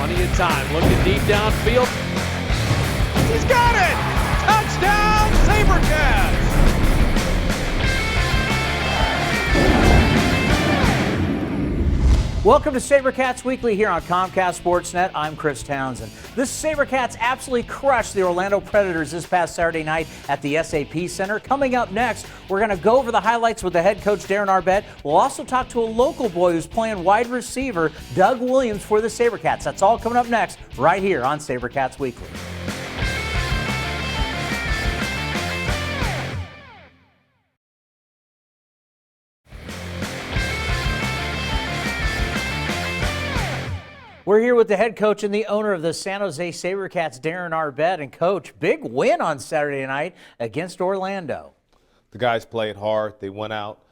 Plenty of time. Looking deep downfield. He's got it! Touchdown, SaberCats! Welcome to SaberCats Weekly here on Comcast Sportsnet. I'm Chris Townsend. The SaberCats absolutely crushed the Orlando Predators this past Saturday night at the SAP Center. Coming up next, we're going to go over the highlights with the head coach, Darren Arbett. We'll also talk to a local boy who's playing wide receiver, Doug Williams, for the SaberCats. That's all coming up next right here on SaberCats Weekly. We're here with the head coach and the owner of the San Jose SaberCats, Darren Arbett. And Coach, big win on Saturday night against Orlando. The guys played hard. They went out,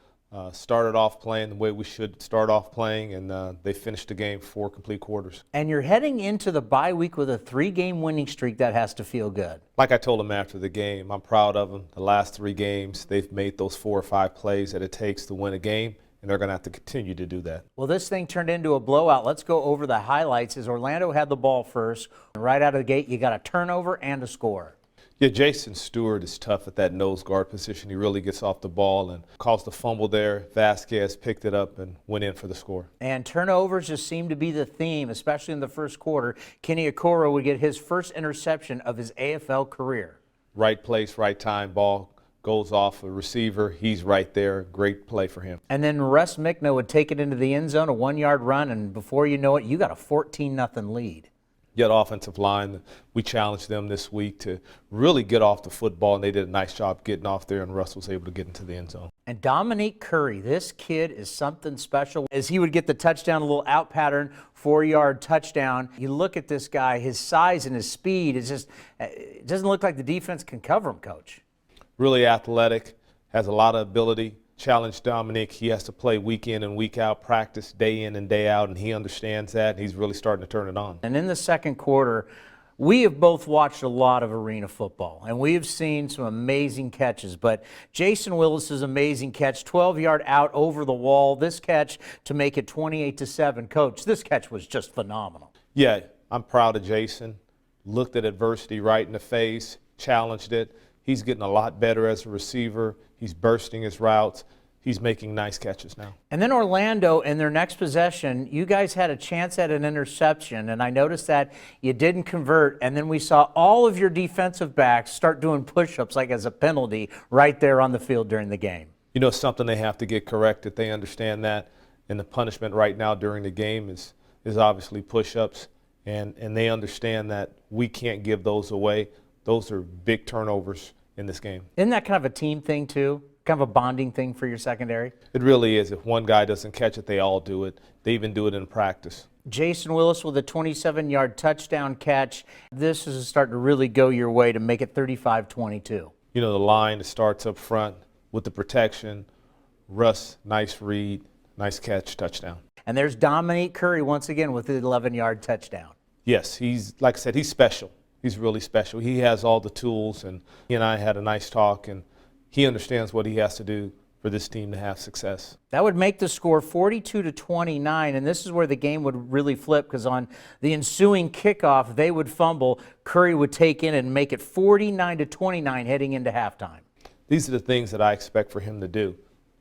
started off playing the way we should start off playing, and they finished the game 4 complete quarters. And you're heading into the bye week with a 3-game winning streak. That has to feel good. Like I told them after the game, I'm proud of them. The last 3 games, they've made those 4 or 5 plays that it takes to win a game. And they're going to have to continue to do that. Well, this thing turned into a blowout. Let's go over the highlights. As Orlando had the ball first, right out of the gate, you got a turnover and a score. Yeah, Jason Stewart is tough at that nose guard position. He really gets off the ball and caused the fumble there. Vasquez picked it up and went in for the score. And turnovers just seemed to be the theme, especially in the first quarter. Kenny Okoro would get his first interception of his AFL career. Right place, right time, ball goes off a receiver. He's right there. Great play for him. And then Russ Mickna would take it into the end zone, a 1-yard run, and before you know it, you got a 14-0 lead. Yet offensive line, we challenged them this week to really get off the football, and they did a nice job getting off there, and Russ was able to get into the end zone. And Dominique Curry, this kid is something special. As he would get the touchdown, a little out pattern, 4-yard touchdown. You look at this guy, his size and his speed, it doesn't look like the defense can cover him, Coach. Really athletic, has a lot of ability. Challenge Dominic. He has to play week in and week out, practice day in and day out, and he understands that. He's really starting to turn it on. And in the second quarter, we have both watched a lot of arena football, and we have seen some amazing catches. But Jason Willis's amazing catch, 12-yard out over the wall, this catch to make it 28-7. Coach, this catch was just phenomenal. Yeah, I'm proud of Jason. Looked at adversity right in the face, challenged it. He's getting a lot better as a receiver. He's bursting his routes. He's making nice catches now. And then Orlando, in their next possession, you guys had a chance at an interception, and I noticed that you didn't convert, and then we saw all of your defensive backs start doing push-ups like as a penalty right there on the field during the game. You know, it's something they have to get corrected. They understand that, and the punishment right now during the game is obviously push-ups, and they understand that we can't give those away. Those are big turnovers in this game. Isn't that kind of a team thing too? Kind of a bonding thing for your secondary? It really is. If one guy doesn't catch it, they all do it. They even do it in practice. Jason Willis with a 27-yard touchdown catch. This is starting to really go your way to make it 35-22. You know, the line that starts up front with the protection. Russ, nice read, nice catch, touchdown. And there's Dominique Curry once again with the 11-yard touchdown. Yes, he's, like I said, he's special. He's really special. He has all the tools, and he and I had a nice talk, and he understands what he has to do for this team to have success. That would make the score 42-29, and this is where the game would really flip, because on the ensuing kickoff, they would fumble. Curry would take in and make it 49-29 heading into halftime. These are the things that I expect for him to do.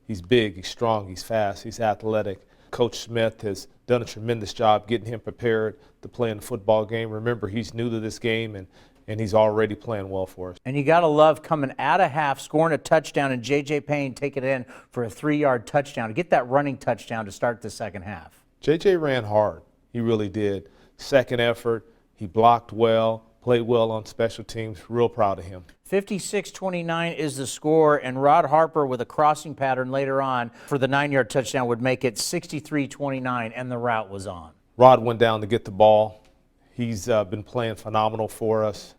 He's big, he's strong, he's fast, he's athletic. Coach Smith has done a tremendous job getting him prepared to play in the football game. Remember, he's new to this game, and he's already playing well for us. And you got to love coming out of half, scoring a touchdown, and J.J. Payne taking it in for a 3-yard touchdown to get that running touchdown to start the second half. J.J. ran hard. He really did. Second effort, he blocked well, played well on special teams. Real proud of him. 56-29 is the score, and Rod Harper with a crossing pattern later on for the 9-yard touchdown would make it 63-29, and the route was on. Rod went down to get the ball. He's been playing phenomenal for us.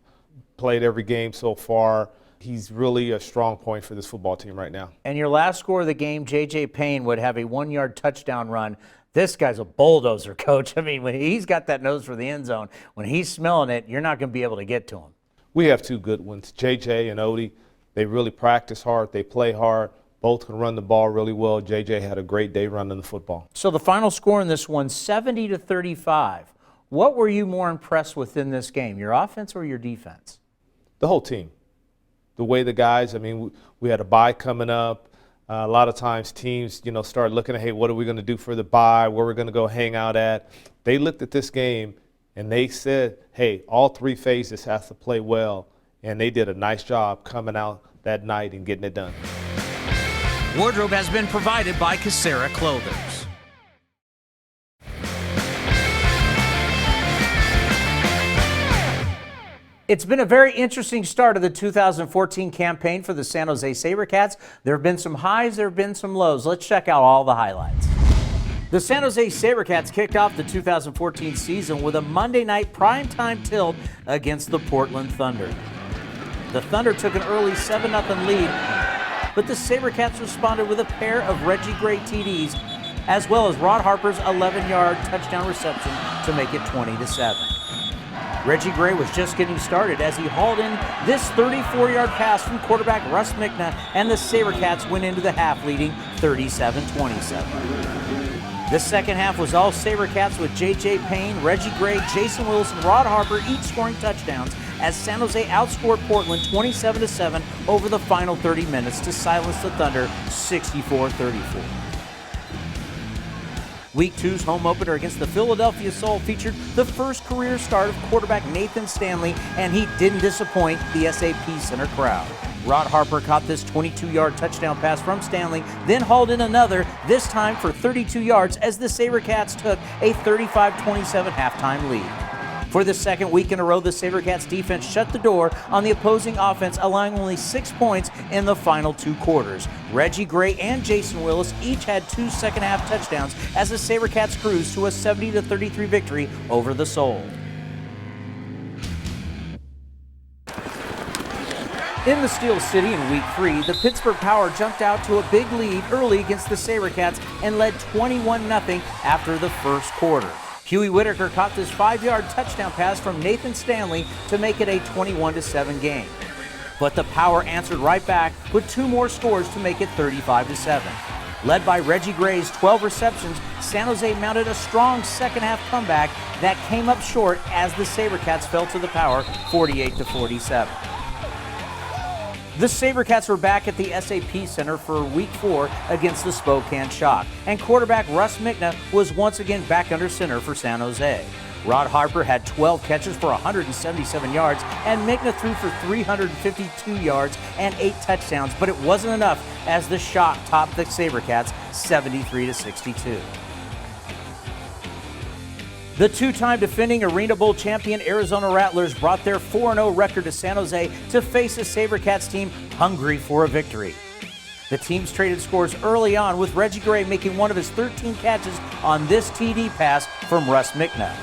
Played every game so far. He's really a strong point for this football team right now. And your last score of the game, J.J. Payne would have a 1-yard touchdown run. This guy's a bulldozer, Coach. I mean, when he's got that nose for the end zone, when he's smelling it, you're not going to be able to get to him. We have 2 good ones, J.J. and Odie. They really practice hard. They play hard. Both can run the ball really well. J.J. had a great day running the football. So the final score in this one, 70-35. What were you more impressed with in this game, your offense or your defense? The whole team. The way the guys, I mean, we had a bye coming up. A lot of times teams, start looking at, hey, what are we going to do for the bye, where we're going to go hang out at. They looked at this game and they said, hey, all three phases have to play well. And they did a nice job coming out that night and getting it done. Wardrobe has been provided by Casera Clothers. It's been a very interesting start of the 2014 campaign for the San Jose SaberCats. There have been some highs, there have been some lows. Let's check out all the highlights. The San Jose SaberCats kicked off the 2014 season with a Monday night primetime tilt against the Portland Thunder. The Thunder took an early 7-0 lead, but the SaberCats responded with a pair of Reggie Gray TDs, as well as Rod Harper's 11-yard touchdown reception to make it 20-7. Reggie Gray was just getting started as he hauled in this 34-yard pass from quarterback Russ Mickna, and the SaberCats went into the half leading 37-27. The second half was all SaberCats with J.J. Payne, Reggie Gray, Jason Willis, and Rod Harper each scoring touchdowns as San Jose outscored Portland 27-7 over the final 30 minutes to silence the Thunder 64-34. Week 2's home opener against the Philadelphia Soul featured the first career start of quarterback Nathan Stanley, and he didn't disappoint the SAP Center crowd. Rod Harper caught this 22-yard touchdown pass from Stanley, then hauled in another, this time for 32 yards as the SaberCats took a 35-27 halftime lead. For the second week in a row, the SaberCats defense shut the door on the opposing offense, allowing only 6 points in the final 2 quarters. Reggie Gray and Jason Willis each had 2 second-half touchdowns as the SaberCats cruised to a 70-33 victory over the Soul. In the Steel City in Week 3, the Pittsburgh Power jumped out to a big lead early against the SaberCats and led 21-0 after the first quarter. Huey Whitaker caught this 5-yard touchdown pass from Nathan Stanley to make it a 21-7 game. But the Power answered right back with 2 more scores to make it 35-7. Led by Reggie Gray's 12 receptions, San Jose mounted a strong second-half comeback that came up short as the SaberCats fell to the Power 48-47. The SaberCats were back at the SAP Center for Week 4 against the Spokane Shock, and quarterback Russ Mickna was once again back under center for San Jose. Rod Harper had 12 catches for 177 yards, and Mickna threw for 352 yards and 8 touchdowns, but it wasn't enough as the Shock topped the SaberCats 73-62. The 2-time defending Arena Bowl champion Arizona Rattlers brought their 4-0 record to San Jose to face a SaberCats team hungry for a victory. The teams traded scores early on, with Reggie Gray making one of his 13 catches on this TD pass from Russ Mickna.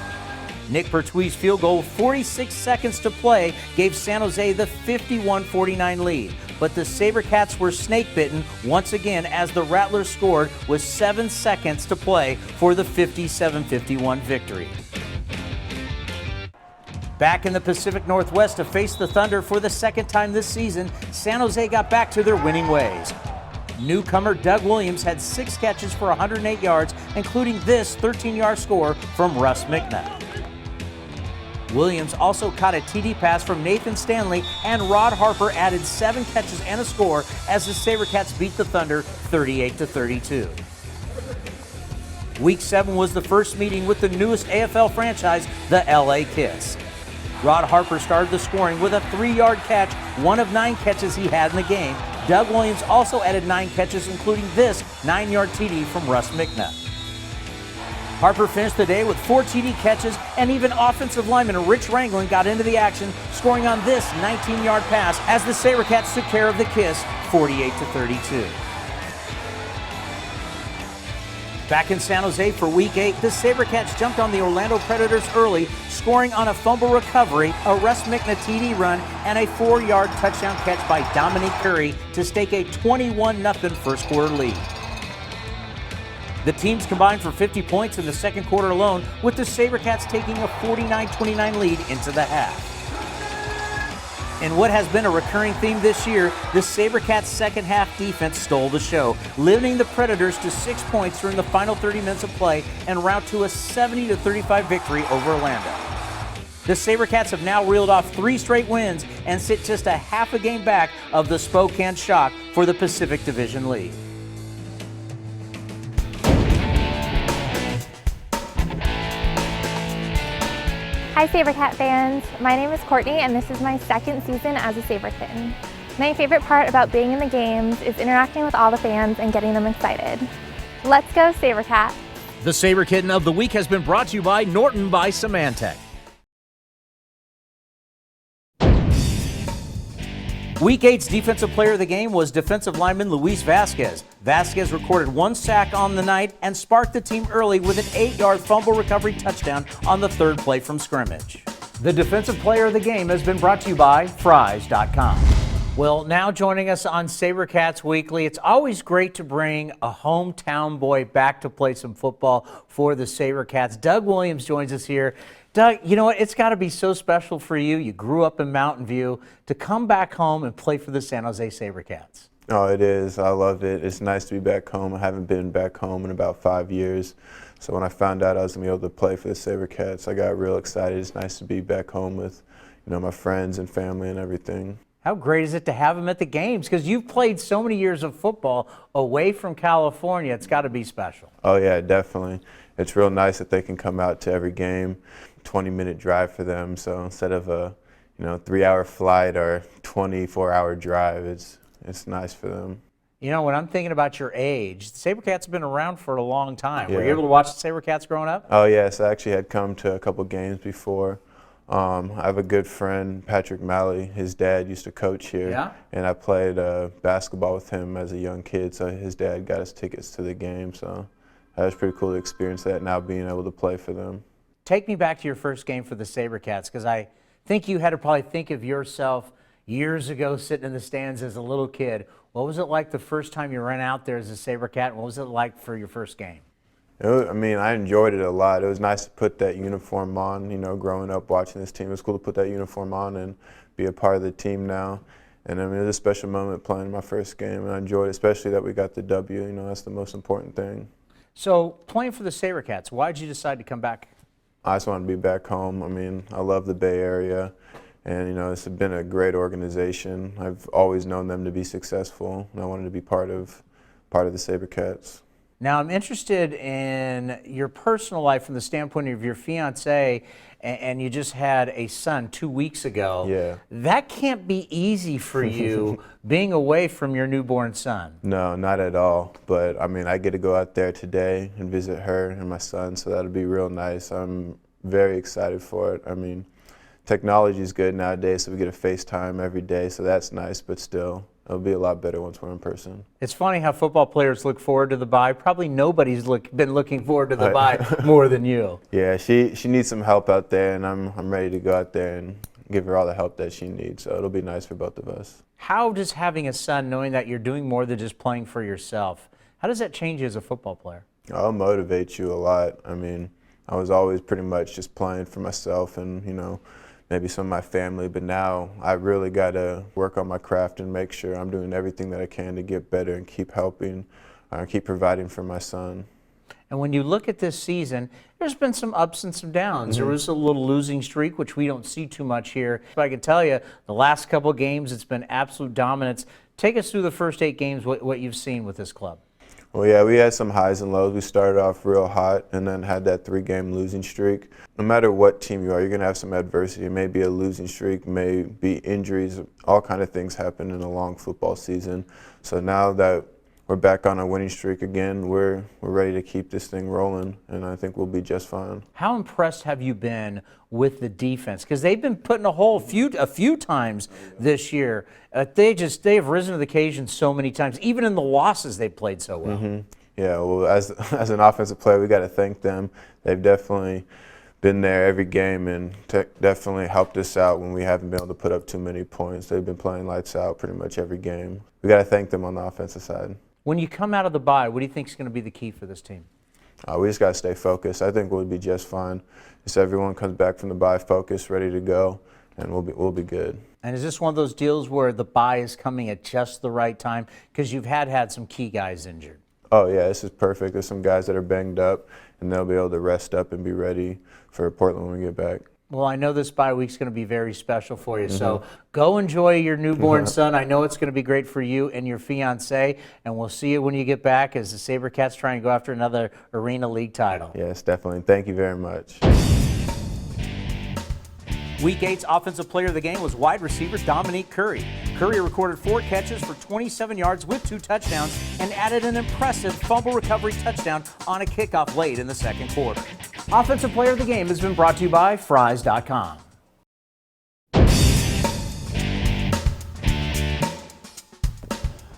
Nick Pertwee's field goal, 46 seconds to play, gave San Jose the 51-49 lead. But the SaberCats were snake-bitten once again as the Rattlers scored with 7 seconds to play for the 57-51 victory. Back in the Pacific Northwest to face the Thunder for the second time this season, San Jose got back to their winning ways. Newcomer Doug Williams had 6 catches for 108 yards, including this 13-yard score from Russ Mickna. Williams also caught a TD pass from Nathan Stanley, and Rod Harper added 7 catches and a score as the SaberCats beat the Thunder 38-32. Week 7 was the first meeting with the newest AFL franchise, the LA Kiss. Rod Harper started the scoring with a 3-yard catch, one of 9 catches he had in the game. Doug Williams also added 9 catches, including this 9-yard TD from Russ Mickna. Harper finished the day with 4 TD catches, and even offensive lineman Rich Ranglin got into the action, scoring on this 19-yard pass as the SaberCats took care of the Kiss 48-32. Back in San Jose for Week 8, the SaberCats jumped on the Orlando Predators early, scoring on a fumble recovery, a Russ Mickna TD run, and a 4-yard touchdown catch by Dominique Curry to stake a 21-0 first quarter lead. The teams combined for 50 points in the second quarter alone, with the SaberCats taking a 49-29 lead into the half. In what has been a recurring theme this year, the SaberCats second half defense stole the show, limiting the Predators to 6 points during the final 30 minutes of play en route to a 70-35 victory over Orlando. The SaberCats have now reeled off 3 straight wins and sit just a half a game back of the Spokane Shock for the Pacific Division lead. Hi SaberCat fans, my name is Courtney and this is my second season as a SaberKitten. My favorite part about being in the games is interacting with all the fans and getting them excited. Let's go SaberCats! The SaberKitten of the week has been brought to you by Norton by Symantec. Week 8's Defensive Player of the Game was defensive lineman Luis Vasquez. Vasquez recorded 1 sack on the night and sparked the team early with an 8-yard fumble recovery touchdown on the 3rd play from scrimmage. The Defensive Player of the Game has been brought to you by Fries.com. Well, now joining us on SaberCats Weekly, it's always great to bring a hometown boy back to play some football for the SaberCats. Doug Williams joins us here. Doug, you know what? It's got to be so special for you. You grew up in Mountain View to come back home and play for the San Jose SaberCats. Oh, it is. I love it. It's nice to be back home. I haven't been back home in about 5 years. So when I found out I was going to be able to play for the SaberCats, I got real excited. It's nice to be back home with, my friends and family and everything. How great is it to have them at the games? Because you've played so many years of football away from California. It's got to be special. Oh, yeah, definitely. It's real nice that they can come out to every game. 20-minute drive for them, so instead of a 3-hour flight or 24-hour drive, it's nice for them. You know, when I'm thinking about your age, the SaberCats have been around for a long time. Yeah. Were you able to watch the SaberCats growing up? Oh yes, I actually had come to a couple games before. I have a good friend, Patrick Malley. His dad used to coach here, yeah? And I played basketball with him as a young kid, so his dad got us tickets to the game, so that was pretty cool to experience that now being able to play for them. Take me back to your first game for the SaberCats, because I think you had to probably think of yourself years ago sitting in the stands as a little kid. What was it like the first time you ran out there as a SaberCat, and what was it like for your first game? I enjoyed it a lot. It was nice to put that uniform on, growing up watching this team. It was cool to put that uniform on and be a part of the team now. And it was a special moment playing my first game, and I enjoyed it, especially that we got the W. That's the most important thing. So playing for the SaberCats, why did you decide to come back? I just want to be back home. I love the Bay Area, and it's been a great organization. I've always known them to be successful, and I wanted to be part of the SaberCats. Now I'm interested in your personal life from the standpoint of your fiance, and you just had a son 2 weeks ago. Yeah. That can't be easy for you being away from your newborn son. No, not at all. But I get to go out there today and visit her and my son, so that'll be real nice. I'm very excited for it. Technology is good nowadays, so we get a FaceTime every day, so that's nice, but still, it'll be a lot better once we're in person. It's funny how football players look forward to the bye. Probably nobody's been looking forward to the bye more than you. Yeah, she needs some help out there, and I'm ready to go out there and give her all the help that she needs, so it'll be nice for both of us. How does having a son, knowing that you're doing more than just playing for yourself, how does that change you as a football player? It'll motivate you a lot. I was always pretty much just playing for myself and, maybe some of my family, but now I really got to work on my craft and make sure I'm doing everything that I can to get better and keep helping, keep providing for my son. And when you look at this season, there's been some ups and some downs. There was a little losing streak, which we don't see too much here. But I can tell you, the last couple of games, it's been absolute dominance. Take us through the first 8 games, what you've seen with this club. Well, yeah, we had some highs and lows. We started off real hot and then had that 3-game losing streak. No matter what team you are, you're going to have some adversity. It may be a losing streak, may be injuries, all kind of things happen in a long football season. So now that we're back on a winning streak again, we're ready to keep this thing rolling, and I think we'll be just fine. How impressed have you been with the defense? Because they've been put in a hole a few times this year. They have risen to the occasion so many times. Even in the losses, they've played so well. Yeah, well, as an offensive player, we got to thank them. They've definitely been there every game and definitely helped us out when we haven't been able to put up too many points. They've been playing lights out pretty much every game. We got to thank them on the offensive side. When you come out of the bye, what do you think is going to be the key for this team? We just got to stay focused. I think we'll be just fine. Just everyone comes back from the bye focused, ready to go, and we'll be good. And is this one of those deals where the bye is coming at just the right time? Because you've had some key guys injured. Oh, yeah, this is perfect. There's some guys that are banged up, and they'll be able to rest up and be ready for Portland when we get back. Well, I know this bye week's going to be very special for you, so go enjoy your newborn son. I know it's going to be great for you and your fiancée, and we'll see you when you get back as the SaberCats try and go after another Arena League title. Yes, definitely. Thank you very much. Week 8's Offensive Player of the Game was wide receiver Dominique Curry. Curry recorded 4 catches for 27 yards with 2 touchdowns and added an impressive fumble recovery touchdown on a kickoff late in the second quarter. Offensive Player of the Game has been brought to you by Fries.com.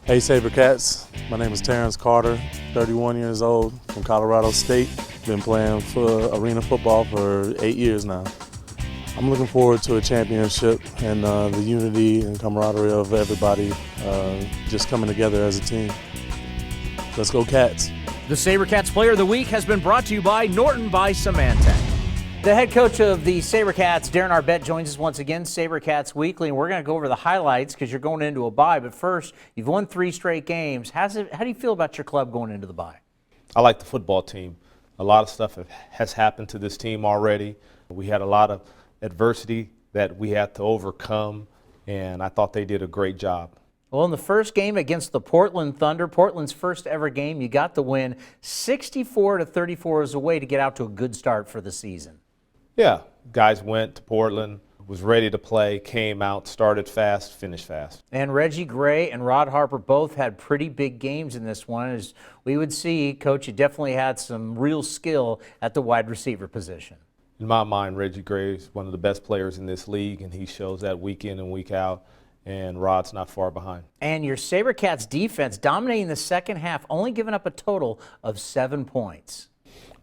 Hey SaberCats, my name is Terrence Carter, 31 years old, from Colorado State. Been playing for arena football for 8 years now. I'm looking forward to a championship and the unity and camaraderie of everybody just coming together as a team. Let's go Cats. The SaberCats Player of the Week has been brought to you by Norton by Symantec. The head coach of the SaberCats, Darren Arbett, joins us once again, SaberCats Weekly, and we're going to go over the highlights because you're going into a bye. But first, you've won 3 straight games. How do you feel about your club going into the bye? I like the football team. A lot of stuff has happened to this team already. We had a lot of adversity that we had to overcome, and I thought they did a great job. Well, in the first game against the Portland Thunder, Portland's first ever game, you got the win 64-34 as a way to get out to a good start for the season. Yeah, guys went to Portland, was ready to play, came out, started fast, finished fast. And Reggie Gray and Rod Harper both had pretty big games in this one. As we would see, Coach, you definitely had some real skill at the wide receiver position. In my mind, Reggie Gray is one of the best players in this league, and he shows that week in and week out, and Rod's not far behind. And your SaberCats defense dominating the second half, only giving up a total of 7 points.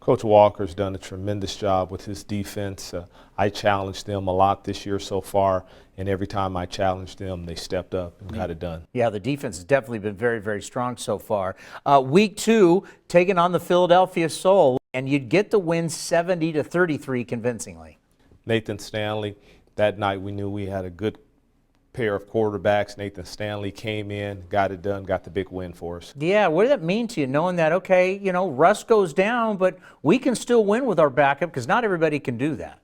Coach Walker's done a tremendous job with his defense. I challenged them a lot this year so far, and every time I challenged them, they stepped up and got it done. Yeah, the defense has definitely been very, very strong so far. Week 2, taking on the Philadelphia Soul, and you'd get the win 70-33 convincingly. Nathan Stanley, that night we knew we had a good pair of quarterbacks. Nathan Stanley came in, got it done, got the big win for us. Yeah, what did that mean to you, knowing that, okay, you know, Russ goes down, but we can still win with our backup because not everybody can do that.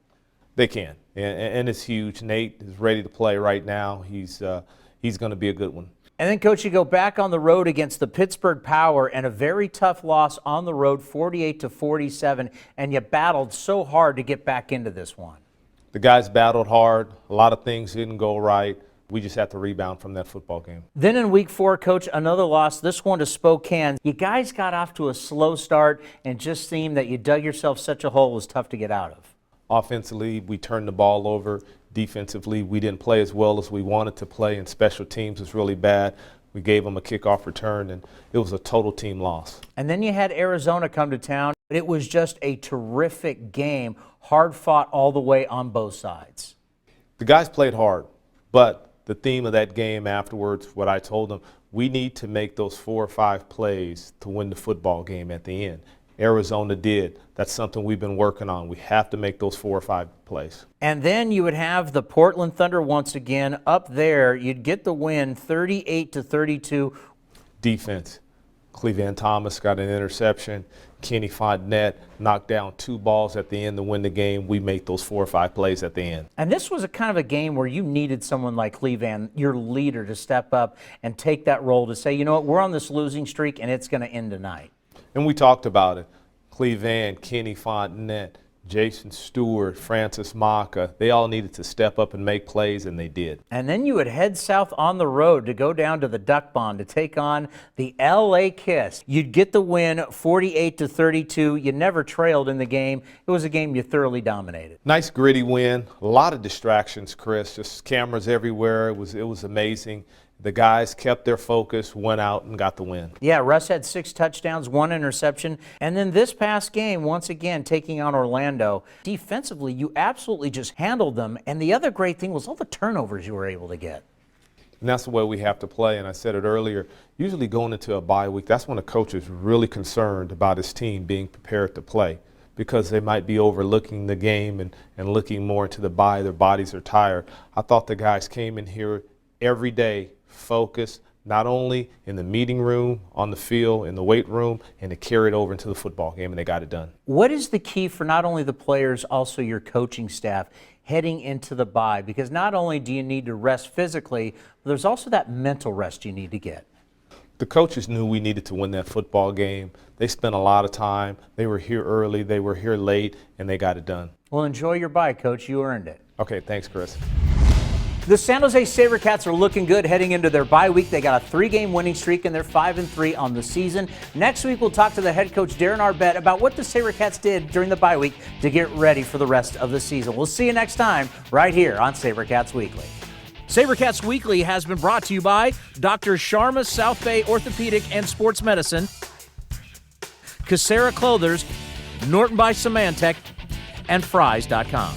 They can, and it's huge. Nate is ready to play right now. He's going to be a good one. And then, Coach, you go back on the road against the Pittsburgh Power and a very tough loss on the road, 48-47, and you battled so hard to get back into this one. The guys battled hard. A lot of things didn't go right. We just had to rebound from that football game. Then in week 4, Coach, another loss, this one to Spokane. You guys got off to a slow start and just seemed that you dug yourself such a hole it was tough to get out of. Offensively, we turned the ball over. Defensively, we didn't play as well as we wanted to play, and special teams was really bad. We gave them a kickoff return, and it was a total team loss. And then you had Arizona come to town. It was just a terrific game, hard fought all the way on both sides. The guys played hard, but the theme of that game afterwards, what I told them, we need to make those 4 or 5 plays to win the football game at the end. Arizona did. That's something we've been working on. We have to make those 4 or 5 plays. And then you would have the Portland Thunder once again up there. You'd get the win 38-32. Defense. Cleveland Thomas got an interception. Kenny Fontenette knocked down 2 balls at the end to win the game. We made those 4 or 5 plays at the end. And this was a kind of a game where you needed someone like Cleveland, your leader, to step up and take that role to say, you know what, we're on this losing streak and it's going to end tonight. And we talked about it. Cleveland, Kenny Fontenette, Jason Stewart, Francis Maka, they all needed to step up and make plays, and they did. And then you would head south on the road to go down to the Duck Pond to take on the LA Kiss. You'd get the win 48-32. You never trailed in the game. It was a game you thoroughly dominated. Nice gritty win. A lot of distractions, Chris. Just cameras everywhere. It was amazing. The guys kept their focus, went out, and got the win. Yeah, Russ had 6 touchdowns, 1 interception. And then this past game, once again, taking on Orlando. Defensively, you absolutely just handled them. And the other great thing was all the turnovers you were able to get. And that's the way we have to play. And I said it earlier, usually going into a bye week, that's when a coach is really concerned about his team being prepared to play. because they might be overlooking the game and looking more into the bye. Their bodies are tired. I thought the guys came in here every day focused, not only in the meeting room, on the field, in the weight room, and to carry it over into the football game, and they got it done. What is the key for not only the players, also your coaching staff heading into the bye? Because not only do you need to rest physically, but there's also that mental rest you need to get. The coaches knew we needed to win that football game. They spent a lot of time. They were here early, they were here late, and they got it done. Well, enjoy your bye, Coach. You earned it. Okay, thanks, Chris. The San Jose SaberCats are looking good heading into their bye week. They got a 3-game winning streak, and they're 5-3 on the season. Next week, we'll talk to the head coach, Darren Arbett, about what the SaberCats did during the bye week to get ready for the rest of the season. We'll see you next time right here on SaberCats Weekly. SaberCats Weekly has been brought to you by Dr. Sharma South Bay Orthopedic and Sports Medicine, Casera Clothers, Norton by Symantec, and Fries.com.